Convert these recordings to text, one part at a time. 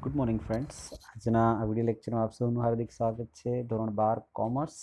Good morning friends. આજના આ video લેક્ચરમાં આપ સૌનું હાર્દિક સ્વાગત છે. ધોરણ 12 કોમર્સ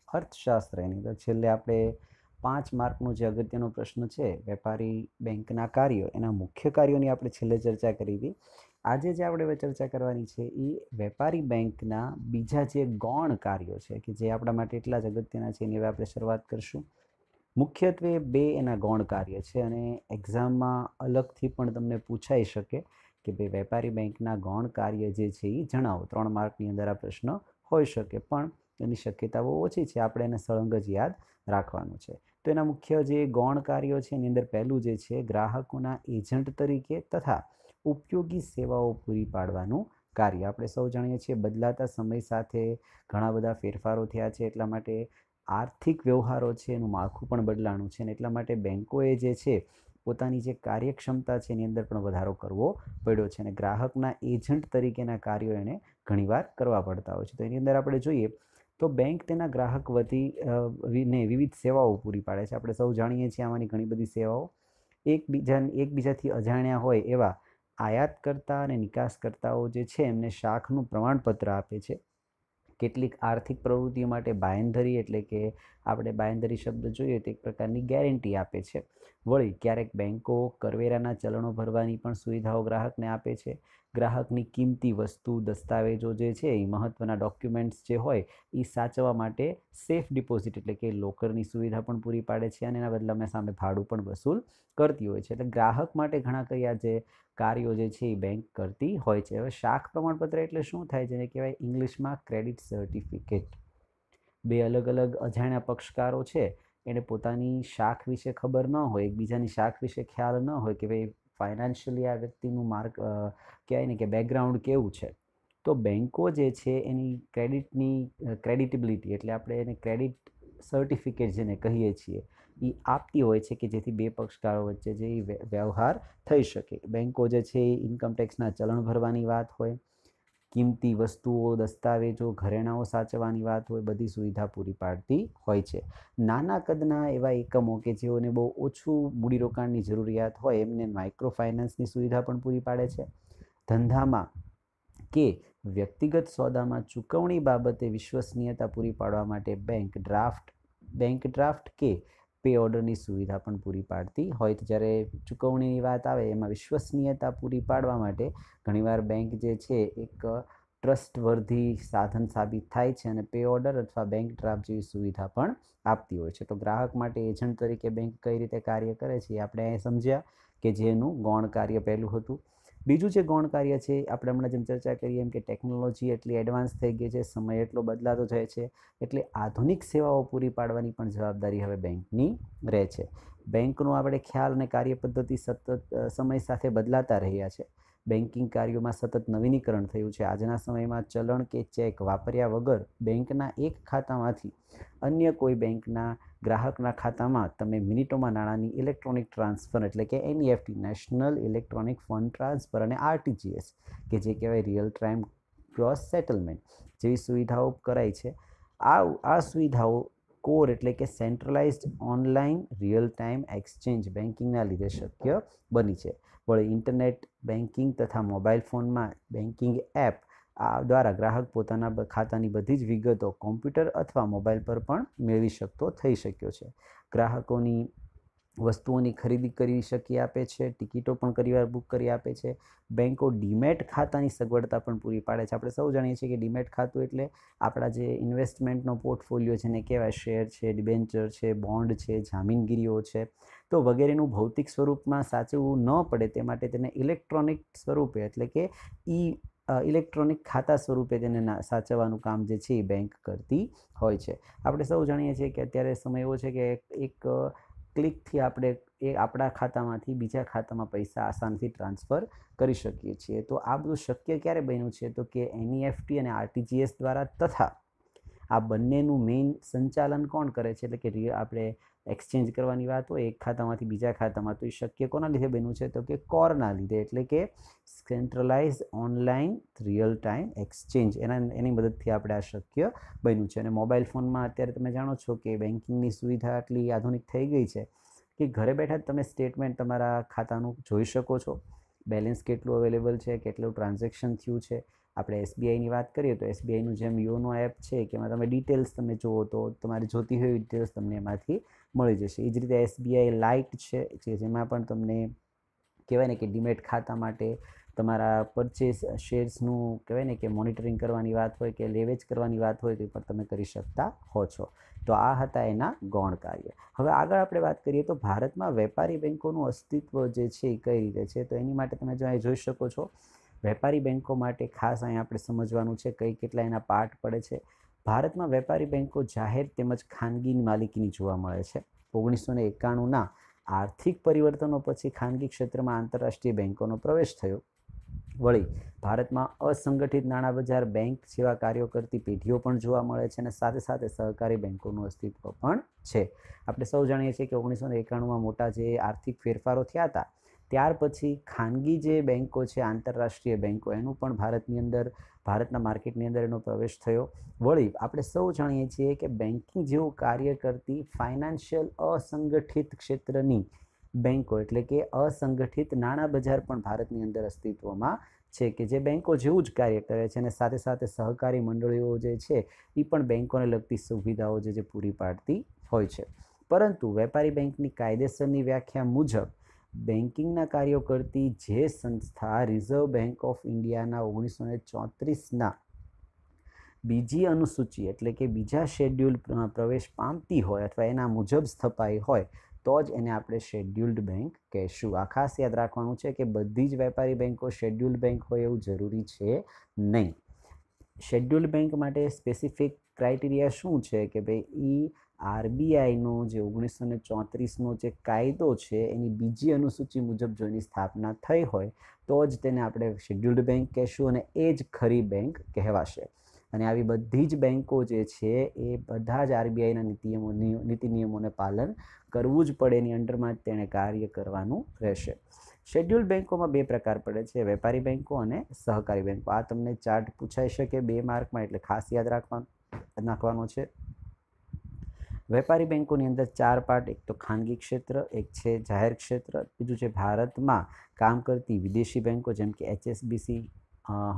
અર્થશાસ્ત્ર એની અંદર છેલ્લે આપણે 5 માર્કનો જે અગત્યનો પ્રશ્ન છે વેપારી બેંકના કાર્યો, એના મુખ્ય કાર્યોની આપણે છેલ્લે ચર્ચા કરી હતી. આજે જે આપણે ચર્ચા કરવાની છે એ વેપારી બેંકના બીજા જે ગૌણ કાર્યો છે કે જે આપણા માટે એટલા જ અગત્યના છે એની હવે આપણે શરૂઆત કરશું. મુખ્યત્વે બે એના ગૌણ કાર્ય છે અને એક્ઝામમાં અલગથી પણ તમને પૂછાઈ શકે કે ભાઈ વેપારી બેંકના ગૌણ કાર્ય જે છે એ જણાવો. 3 માર્કની અંદર આ પ્રશ્ન હોઈ શકે, પણ એની શક્યતા બહુ ઓછી છે. આપણે એને સળંગ જ યાદ રાખવાનું છે. તો એના મુખ્ય જે ગૌણ કાર્યો છે એની અંદર પહેલું જે છે ગ્રાહકોના એજન્ટ તરીકે તથા ઉપયોગી સેવાઓ પૂરી પાડવાનું કાર્ય. આપણે સૌ જાણીએ છીએ બદલાતા સમય સાથે ઘણા બધા ફેરફારો થયા છે, એટલા માટે આર્થિક વ્યવહારો છે એનું માળખું પણ બદલાણું છે, અને એટલા માટે બેંકોએ જે છે પોતાની જે કાર્યક્ષમતા છે એની અંદર પણ વધારો કરવો પડ્યો છે, અને ગ્રાહકના એજન્ટ તરીકેના કાર્યો એને ઘણીવાર કરવા પડતા હોય છે. તો એની અંદર આપણે જોઈએ તો બેંક તેના ગ્રાહક વતી ને વિવિધ સેવાઓ પૂરી પાડે છે. આપણે સૌ જાણીએ છીએ આમાંની ઘણી બધી સેવાઓ એકબીજાથી અજાણ્યા હોય એવા આયાતકર્તા અને નિકાસકર્તાઓ જે છે એમને શાખનું પ્રમાણપત્ર આપે છે. કેટલીક આર્થિક પ્રવૃત્તિઓ માટે બાંયધરી, એટલે કે આપણે બાંયધરી શબ્દ જોઈએ તો એક પ્રકારની ગેરંટી આપે છે. વળી ક્યારેક બેંકો કરવેરાના ચલણો ભરવાની પણ સુવિધાઓ ગ્રાહકને આપે છે. ગ્રાહકની કિંમતી વસ્તુ, દસ્તાવેજો જે છે એ મહત્ત્વના ડોક્યુમેન્ટ્સ જે હોય એ સાચવવા માટે સેફ ડિપોઝિટ એટલે કે લોકરની સુવિધા પણ પૂરી પાડે છે, અને એના બદલામાં સામે ભાડું પણ વસૂલ કરતી હોય છે. એટલે ગ્રાહક માટે ઘણા કયા જે કાર્યો જે છે એ બેંક કરતી હોય છે. હવે શાખ પ્રમાણપત્ર એટલે શું થાય, જેને કહેવાય ઇંગ્લિશમાં ક્રેડિટ સર્ટિફિકેટ. બે અલગ અલગ અજાણ્યા પક્ષકારો છે એને પોતાની શાખ વિશે ખબર ન હોય, એકબીજાની શાખ વિશે ખ્યાલ ન હોય કે ભાઈ ફાઇનાન્શિયલી આ વ્યક્તિનું કહેવાય ને કે બેકગ્રાઉન્ડ કેવું છે, તો બેંકો જે છે એની ક્રેડિટેબિલિટી એટલે આપણે એને ક્રેડિટ સર્ટિફિકેટ જેને કહીએ છીએ એ આપતી હોય છે કે જેથી બે પક્ષકારો વચ્ચે જે વ્યવહાર થઈ શકે. બેંકો જે છે એ ઇન્કમટેક્સના ચલણ ભરવાની વાત હોય, કિંમતી વસ્તુઓ, દસ્તાવેજો, ઘરેણાઓ સાચવવાની વાત હોય, બધી સુવિધા પૂરી પાડતી હોય છે. નાના કદના એવા એકમો કે જેઓને બહુ ઓછું મૂડીરોકાણની જરૂરિયાત હોય એમને માઇક્રો ફાઇનાન્સની સુવિધા પણ પૂરી પાડે છે. ધંધામાં કે વ્યક્તિગત સોદામાં ચૂકવણી બાબતે વિશ્વસનીયતા પૂરી પાડવા માટે બેંક ડ્રાફ્ટ કે પે ઓર્ડરની સુવિધા પણ પૂરી પાડતી હોય. તો જ્યારે ચૂકવણીની વાત આવે એમાં વિશ્વસનીયતા પૂરી પાડવા માટે ઘણીવાર બેંક જે છે એક ટ્રસ્ટવર્ધી સાધન સાબિત થાય છે અને પે ઓર્ડર અથવા બેંક ડ્રાફ્ટ જેવી સુવિધા પણ આપતી હોય છે. તો ગ્રાહક માટે એજન્ટ તરીકે બેંક કઈ રીતે કાર્ય કરે છે એ આપણે અહીં સમજ્યા કે જેનું ગૌણ કાર્ય પહેલું હતું. બીજું જે ગૌણ કાર્ય છે આપણે હમણાં જેમ ચર્ચા કરીએ એમ કે ટેકનોલોજી એટલી એડવાન્સ થઈ ગઈ છે, સમય એટલો બદલાતો જાય છે, એટલે આધુનિક સેવાઓ પૂરી પાડવાની પણ જવાબદારી હવે બેંકની રહે છે. બેંકનો આપણે ખ્યાલ અને કાર્ય પદ્ધતિ સતત સમય સાથે બદલાતા રહ્યા છે. બેન્કિંગ કાર્યોમાં સતત નવીનીકરણ થયું છે. આજના સમયમાં ચલણ કે ચેક વાપર્યા વગર બેંકના એક ખાતામાંથી અન્ય કોઈ બેંકના ગ્રાહકના ખાતામાં તમે મિનિટોમાં નાણાંની ઇલેક્ટ્રોનિક ટ્રાન્સફર એટલે કે NEFT national electronic fund transfer અને આરટીજીએસ કે જે કહેવાય રિયલ ટાઈમ ગ્રોસ સેટલમેન્ટ જેવી સુવિધાઓ કરાઈ છે. આ સુવિધાઓ કોર એટલે કે centralised online real time exchange બેન્કિંગના લીધે શક્ય બની છે. વળી ઇન્ટરનેટ બેન્કિંગ તથા મોબાઈલ ફોનમાં બેન્કિંગ એપ દ્વારા ગ્રાહક પોતાના ખાતાની બધી જ વિગતો કોમ્પ્યુટર અથવા મોબાઈલ પર પણ મેળવી શકતો થઈ શક્યો છે. ગ્રાહકોની વસ્તુઓની ખરીદી કરી શકી આપે છે, ટિકિટો પણ ઘણીવાર બુક કરી આપે છે. બેંકો ડીમેટ ખાતાની સગવડતા પણ પૂરી પાડે છે. આપણે સૌ જાણીએ છીએ કે ડીમેટ ખાતું એટલે આપણા જે ઇન્વેસ્ટમેન્ટનો પોર્ટફોલિયો જેને કહેવાય શેર છે, ડિબેન્ચર છે, બોન્ડ છે, જામીનગીરીઓ છે, તો વગેરેનું ભૌતિક સ્વરૂપમાં સાચવવું ન પડે તે માટે તેને ઇલેક્ટ્રોનિક સ્વરૂપે એટલે કે ઇલેક્ટ્રોનિક ખાતા સ્વરૂપે તેને સાચવવાનું કામ જે છે એ બેંક કરતી હોય છે. આપણે સૌ જાણીએ છીએ કે અત્યારે સમય એવો છે કે એક ક્લિકથી આપણે આપણા ખાતામાંથી બીજા ખાતામાં પૈસા આસાનથી ટ્રાન્સફર કરી શકીએ છીએ. તો આ બધું શક્ય ક્યારે બન્યું છે તો કે એનઈએફટી અને આરટીજીએસ દ્વારા, તથા આ બંનેનું મેઇન સંચાલન કોણ કરે છે એટલે કે આપણે એક્સચેન્જ કરવાની વાત હોય એક ખાતામાંથી બીજા ખાતામાં, તો એ શક્ય કોના લીધે બન્યું છે તો કે કોરના લીધે એટલે કે centralise online real time exchange એની મદદથી આપણે આ શક્ય બન્યું છે. અને મોબાઈલ ફોનમાં અત્યારે તમે જાણો છો કે બેન્કિંગની સુવિધા આટલી આધુનિક થઈ ગઈ છે કે ઘરે બેઠા જ તમે સ્ટેટમેન્ટ તમારા ખાતાનું જોઈ શકો છો. બેલેન્સ કેટલું અવેલેબલ છે, કેટલું ટ્રાન્ઝેક્શન થયું છે. આપણે એસબીઆઈની વાત કરીએ તો એસબીઆઈનું જેમ યોનો એપ છે કે એમાં તમે ડિટેલ્સ તમે જુઓ તો તમારે જોતી હોય ડિટેલ્સ તમને એમાંથી મળી જશે. એ જ રીતે એસબીઆઈ લાઇટ છે જેમાં પણ તમને કહેવાય ને કે ડીમેટ ખાતા માટે તમારા પરચેસ શેર્સનું કહેવાય ને કે મોનિટરિંગ કરવાની વાત હોય કે લેવેચ કરવાની વાત હોય તો પણ તમે કરી શકતા હો છો. તો આ હતા એના ગૌણ કાર્ય. હવે આગળ આપણે વાત કરીએ તો ભારતમાં વેપારી બેન્કોનું અસ્તિત્વ જે છે એ કઈ રીતે છે, તો એની માટે તમે જો અહીં જોઈ શકો છો વેપારી બેન્કો માટે ખાસ અહીં આપણે સમજવાનું છે કેટલા એના પાર્ટ પડે છે. ભારતમાં વેપારી બેન્કો જાહેર તેમજ ખાનગી માલિકીની જોવા મળે છે. 1991ના આર્થિક પરિવર્તનો પછી ખાનગી ક્ષેત્રમાં આંતરરાષ્ટ્રીય બેન્કોનો પ્રવેશ થયો. વળી ભારતમાં અસંગઠિત નાણાં બજાર બેંક જેવા કાર્યો કરતી પેઢીઓ પણ જોવા મળે છે અને સાથે સાથે સહકારી બેન્કોનું અસ્તિત્વ પણ છે. આપણે સૌ જાણીએ છીએ કે 1991માં મોટા જે આર્થિક ફેરફારો થયા હતા ત્યાર પછી ખાનગી જે બેન્કો છે આંતરરાષ્ટ્રીય બેન્કો એનું પણ ભારતના માર્કેટની અંદર એનો પ્રવેશ થયો. વળી આપણે સૌ જાણીએ છીએ કે બેન્કિંગ જેવું કાર્ય કરતી ફાઇનાન્શિયલ અસંગઠિત ક્ષેત્રની બેન્કો એટલે કે અસંગઠિત નાણાં બજાર પણ ભારતની અંદર અસ્તિત્વમાં છે કે જે બેન્કો જેવું જ કાર્ય કરે છે અને સાથે સાથે સહકારી મંડળીઓ જે છે એ પણ બેન્કોને લગતી સુવિધાઓ જે પૂરી પાડતી હોય છે. પરંતુ વેપારી બેન્કની કાયદેસરની વ્યાખ્યા મુજબ બેન્કિંગના કાર્યો કરતી જે સંસ્થા રિઝર્વ બેન્ક ઓફ ઇન્ડિયાના 1934ના બીજી અનુસૂચિ એટલે કે બીજા શેડ્યુલ પ્રવેશ પામતી હોય અથવા એના મુજબ સ્થપાઈ હોય તો જ એને આપણે શેડ્યુલ્ડ બેંક કહેશું. આ ખાસ યાદ રાખવાનું છે કે બધી જ વેપારી બેન્કો શેડ્યુલ્ડ બેંક હોય એવું જરૂરી છે નહીં. શેડ્યુલ્ડ બેંક માટે સ્પેસિફિક ક્રાઇટેરિયા શું છે કે ભાઈ એ આરબીઆઈનો જે 1934નો જે કાયદો છે એની બીજી અનુસૂચિ મુજબ જો એની સ્થાપના થઈ હોય તો જ તેને આપણે શેડ્યુલ્ડ બેંક કહેશું અને એ જ ખરી બેંક કહેવાશે. અને આવી બધી જ બેન્કો જે છે એ બધા જ આરબીઆઈના નીતિ નિયમોને પાલન કરવું જ પડે, એની અંડરમાં જ તેણે કાર્ય કરવાનું રહેશે. શેડ્યુલ્ડ બેન્કોમાં બે પ્રકાર પડે છે, વેપારી બેન્કો અને સહકારી બેન્કો. આ તમને ચાર્ટ પૂછાઈ શકે 2 માર્કમાં એટલે ખાસ યાદ નાખવાનો છે. વેપારી બેન્કોની અંદર 4 પાર્ટ, એક તો ખાનગી ક્ષેત્ર, એક છે જાહેર ક્ષેત્ર, બીજું છે ભારતમાં કામ કરતી વિદેશી બેન્કો જેમ કે HSBC,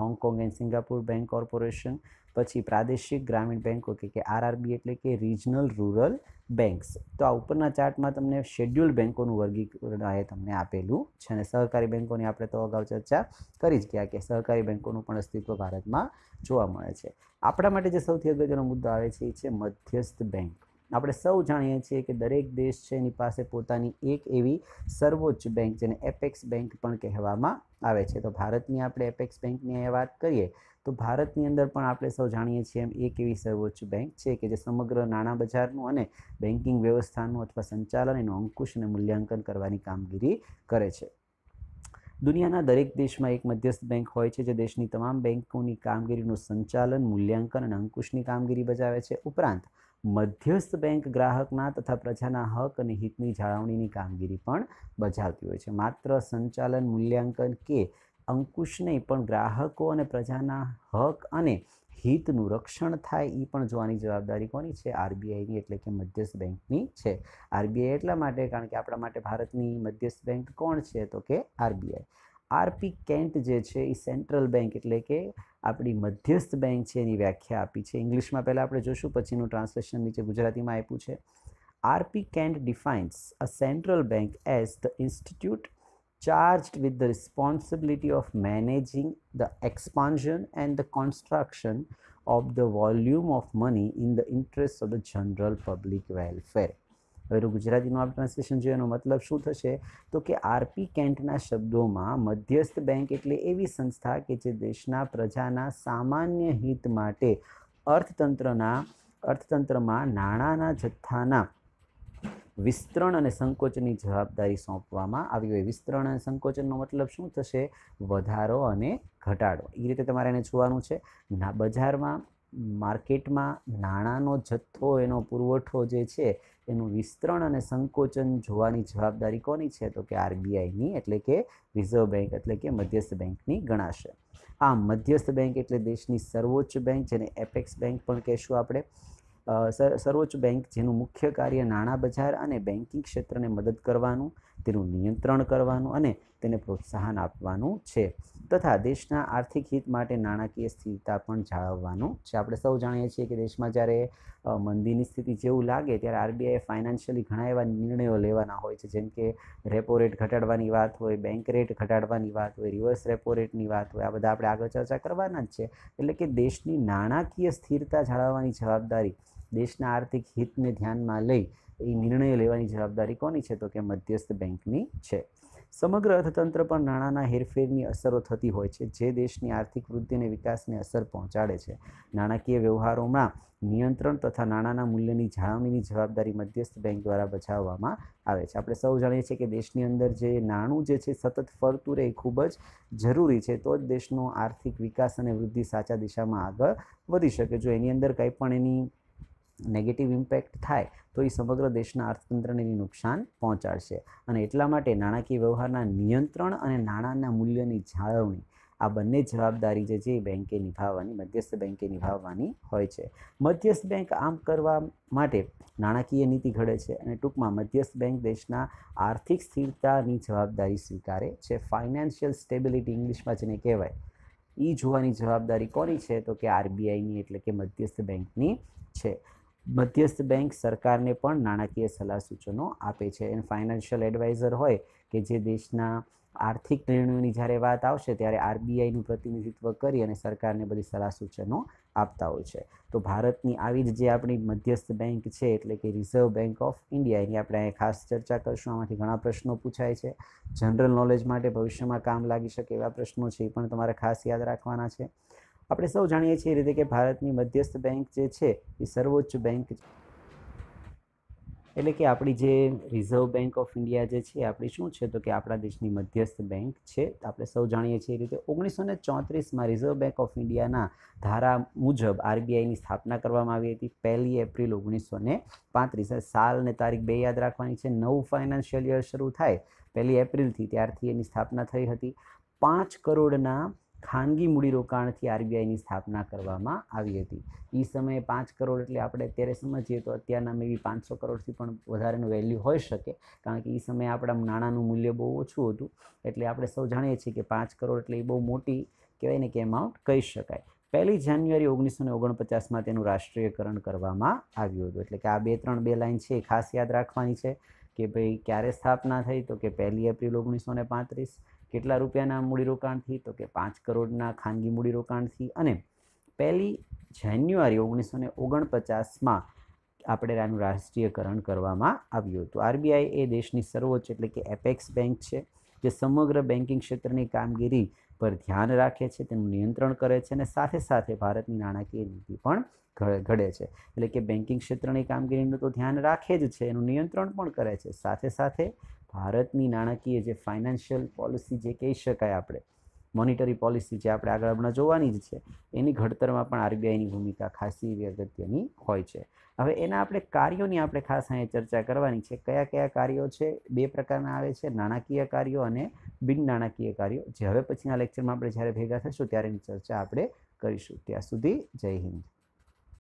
Hong Kong and Singapore bank corporation, પછી પ્રાદેશિક ગ્રામીણ બેન્કો કે આરઆરબી એટલે કે રિજનલ રૂરલ બેન્ક્સ. તો આ ઉપરના ચાર્ટમાં તમને શેડ્યુલ્ડ બેન્કોનું વર્ગીકરણ એ તમને આપેલું છે અને સહકારી બેન્કોની આપણે તો અગાઉ ચર્ચા કરી જ ગયા કે સહકારી બેન્કોનું પણ અસ્તિત્વ ભારતમાં જોવા મળે છે. આપણા માટે જે સૌથી અગત્યનો મુદ્દો આવે છે એ છે મધ્યસ્થ બેંક. આપણે સૌ જાણીએ છીએ કે દરેક દેશ છે એની પાસે પોતાની એક એવી સર્વોચ્ચ બેંક જેને એપેક્સ બેંક પણ કહેવામાં આવે છે. તો ભારતની આપણે એપેક્સ બેંકની વાત કરીએ તો ભારતની અંદર પણ આપણે સૌ જાણીએ છીએ એમ એક એવી સર્વોચ્ચ બેંક છે કે જે સમગ્ર નાણાં બજારનું અને બેન્કિંગ વ્યવસ્થાનું અથવા સંચાલન એનું અંકુશ અને મૂલ્યાંકન કરવાની કામગીરી કરે છે. દુનિયાના દરેક દેશમાં એક મધ્યસ્થ બેંક હોય છે જે દેશની તમામ બેંકોની કામગીરીનું સંચાલન, મૂલ્યાંકન અને અંકુશની કામગીરી બજાવે છે. ઉપરાંત મધ્યસ્થ બેંક ગ્રાહકના તથા પ્રજાના હક અને હિતની જાળવણીની કામગીરી પણ બજાવતી હોય છે. માત્ર સંચાલન, મૂલ્યાંકન કે અંકુશ નહીં પણ ગ્રાહકો અને પ્રજાના હક અને હિતનું રક્ષણ થાય એ પણ જોવાની જવાબદારી કોની છે? આરબીઆઈની એટલે કે મધ્યસ્થ બેંકની છે. આરબીઆઈ એટલા માટે કારણ કે આપણા માટે ભારતની મધ્યસ્થ બેંક કોણ છે તો કે આરબીઆઈ. આરપી કેન્ટ જે છે એ સેન્ટ્રલ બેંક એટલે કે આપણી મધ્યસ્થ બેંક છે એની વ્યાખ્યા આપી છે. ઇંગ્લિશમાં પહેલાં આપણે જોશું પછીનું ટ્રાન્સલેશન નીચે ગુજરાતીમાં આપ્યું છે. RBI act defines a central bank as the institute charged with the responsibility of managing the expansion and the construction of the volume of money in the interest of the general public welfare. હવે ગુજરાતીનું આપણે translation જોઈએ એનો મતલબ શું થશે તો કે RP કેન્ટના શબ્દોમાં મધ્યસ્થ બેંક એટલે એવી સંસ્થા કે જે દેશના પ્રજાના સામાન્ય હિત માટે અર્થતંત્રમાં નાણાંના જથ્થાના વિસ્તરણ અને સંકોચનની જવાબદારી સોંપવામાં આવી હોય. વિસ્તરણ અને સંકોચનનો મતલબ શું થશે? વધારો અને ઘટાડો. એ રીતે તમારે એને જોવાનું છે. બજારમાં માર્કેટમાં નાણાંનો જથ્થો એનો પુરવઠો જે છે એનું વિસ્તરણ અને સંકોચન જોવાની જવાબદારી કોની છે તો કે આરબીઆઈની એટલે કે રિઝર્વ બેંક એટલે કે મધ્યસ્થ બેંકની ગણાશે. આમ મધ્યસ્થ બેંક એટલે દેશની સર્વોચ્ચ બેંક જેને એપેક્સ બેંક પણ કહેશું આપણે. સર્વોચ્ચ બેંક જેનું મુખ્ય કાર્ય નાણાં બજાર અને બેન્કિંગ ક્ષેત્રને મદદ કરવાનું તેનું નિયંત્રણ કરવાનું અને તેને પ્રોત્સાહન આપવાનું છે તથા દેશના આર્થિક હિત માટે નાણાકીય સ્થિરતા પણ જાળવવાનું છે. આપણે સૌ જાણીએ છીએ કે દેશમાં જ્યારે મંદીની સ્થિતિ જેવું લાગે ત્યારે આરબીઆઈ ફાઇનાન્શિયલી ઘણા એવા નિર્ણયો લેવાના હોય છે, જેમ કે રેપો રેટ ઘટાડવાની વાત હોય, બેંક રેટ ઘટાડવાની વાત હોય, રિવર્સ રેપો રેટની વાત હોય. આ બધા આપણે આગળ ચર્ચા કરવાના જ છે. એટલે કે દેશની નાણાકીય સ્થિરતા જાળવવાની જવાબદારી, દેશના આર્થિક હિતને ધ્યાનમાં લઈ એ નિર્ણયો લેવાની જવાબદારી કોની છે? તો કે મધ્યસ્થ બેંકની છે. સમગ્ર અર્થતંત્ર પર નાણાંના હેરફેરની અસરો થતી હોય છે, જે દેશની આર્થિક વૃદ્ધિ અને વિકાસને અસર પહોંચાડે છે. નાણાકીય વ્યવહારોમાં નિયંત્રણ તથા નાણાંના મૂલ્યની જાળવણીની જવાબદારી મધ્યસ્થ બેંક દ્વારા બજાવવામાં આવે છે. આપણે સૌ જાણીએ છીએ કે દેશની અંદર જે નાણું જે છે સતત ફરતું રહે એ ખૂબ જ જરૂરી છે, તો જ દેશનો આર્થિક વિકાસ અને વૃદ્ધિ સાચા દિશામાં આગળ વધી શકે. જો એની અંદર કંઈ પણ એની નેગેટિવ ઇમ્પેક્ટ થાય તો એ સમગ્ર દેશના અર્થતંત્રને નુકસાન પહોંચાડશે. અને એટલા માટે નાણાકીય વ્યવહારના નિયંત્રણ અને નાણાંના મૂલ્યની જાળવણી આ બંને જવાબદારી જે છે એ બેંકે નિભાવવાની, મધ્યસ્થ બેંકે નિભાવવાની હોય છે. મધ્યસ્થ બેંક આમ કરવા માટે નાણાકીય નીતિ ઘડે છે અને ટૂંકમાં મધ્યસ્થ બેંક દેશના આર્થિક સ્થિરતાની જવાબદારી સ્વીકારે છે. ફાઇનાન્શિયલ સ્ટેબિલિટી ઇંગ્લિશમાં જેને કહેવાય એ જોવાની જવાબદારી કોની છે? તો કે આરબીઆઈની એટલે કે મધ્યસ્થ બેંકની છે. મધ્યસ્થ બેંક સરકારને પણ નાણાકીય સલાહ સૂચનો આપે છે. અને ફાઇનાન્શિયલ એડવાઇઝર હોય કે જે દેશના આર્થિક નિર્ણયોની જ્યારે વાત આવશે ત્યારે આરબીઆઈનું પ્રતિનિધિત્વ કરી અને સરકારને બધી સલાહ સૂચનો આપતા હોય છે. તો ભારતની આવી જ જે આપણી મધ્યસ્થ બેંક છે એટલે કે રિઝર્વ બેંક ઓફ ઇન્ડિયા, એની આપણે અહીં ખાસ ચર્ચા કરીશું. આમાંથી ઘણા પ્રશ્નો પૂછાય છે. જનરલ નોલેજ માટે ભવિષ્યમાં કામ લાગી શકે એવા પ્રશ્નો છે, એ પણ તમારે ખાસ યાદ રાખવાના છે. આપણે સૌ જાણીએ છીએ એ રીતે કે ભારતની મધ્યસ્થ બેંક જે છે એ સર્વોચ્ચ બેંક છે. એટલે કે આપણી જે રિઝર્વ બેંક ઓફ ઇન્ડિયા જે છે આપણી શું છે? તો કે આપણા દેશની મધ્યસ્થ બેંક છે. આપણે સૌ જાણીએ છીએ એ રીતે 1934માં રિઝર્વ બેંક ઓફ ઇન્ડિયાના ધારા મુજબ આરબીઆઈની સ્થાપના કરવામાં આવી હતી 1 એપ્રિલ 1935. સાલ અને તારીખ બે યાદ રાખવાની છે. નવું ફાઇનાન્શિયલ યર શરૂ થાય 1 એપ્રિલથી, ત્યારથી એની સ્થાપના થઈ હતી. 5 કરોડના ખાનગી મૂડીરોકાણથી આરબીઆઈની સ્થાપના કરવામાં આવી હતી. એ સમયે 5 કરોડ એટલે આપણે અત્યારે સમજીએ તો અત્યારના મેબી 500 કરોડથી પણ વધારેનું વેલ્યુ હોઈ શકે, કારણ કે એ સમયે આપણા નાણાંનું મૂલ્ય બહુ ઓછું હતું. એટલે આપણે સૌ જાણીએ છીએ કે 5 કરોડ એટલે એ બહુ મોટી કહેવાય ને કે એમાઉન્ટ કહી શકાય. 1 જાન્યુઆરી 1949માં તેનું રાષ્ટ્રીયકરણ કરવામાં આવ્યું હતું. એટલે કે આ બે લાઈન છે એ ખાસ યાદ રાખવાની છે કે ભાઈ ક્યારે સ્થાપના થઈ? તો કે 1 એપ્રિલ 1935. કેટલા રૂપિયાના મૂડીરોકાણથી? તો કે 5 કરોડના ખાનગી મૂડીરોકાણથી. અને 1 જાન્યુઆરી 1949માં આપણે આનું રાષ્ટ્રીયકરણ કરવામાં આવ્યું હતું. આરબીઆઈ એ દેશની સર્વોચ્ચ એટલે કે એપેક્સ બેંક છે, જે સમગ્ર બેન્કિંગ ક્ષેત્રની કામગીરી પર ધ્યાન રાખે છે, તેનું નિયંત્રણ કરે છે અને સાથે સાથે ભારતની નાણાકીય નીતિ પણ ઘડે છે. એટલે કે બેન્કિંગ ક્ષેત્રની કામગીરીનું તો ધ્યાન રાખે જ છે, એનું નિયંત્રણ પણ કરે છે. સાથે સાથે ભારતની નાણાકીય જે ફાઇનાન્શિયલ પોલિસી જે કહી શકાય આપણે, મોનિટરી પોલિસી જે આપણે આગળ હમણાં જોવાની જ છે, એની ઘડતરમાં પણ આરબીઆઈની ભૂમિકા ખાસી એવી અગત્યની હોય છે. હવે એના આપણે કાર્યોની આપણે ખાસ અહીંયા ચર્ચા કરવાની છે. કયા કયા કાર્યો છે? 2 પ્રકારના આવે છે, નાણાકીય કાર્યો અને બિન નાણાકીય કાર્યો, જે હવે પછીના લેક્ચરમાં આપણે જ્યારે ભેગા થઈશું ત્યારે એની ચર્ચા આપણે કરીશું. ત્યાં સુધી જય હિન્દ.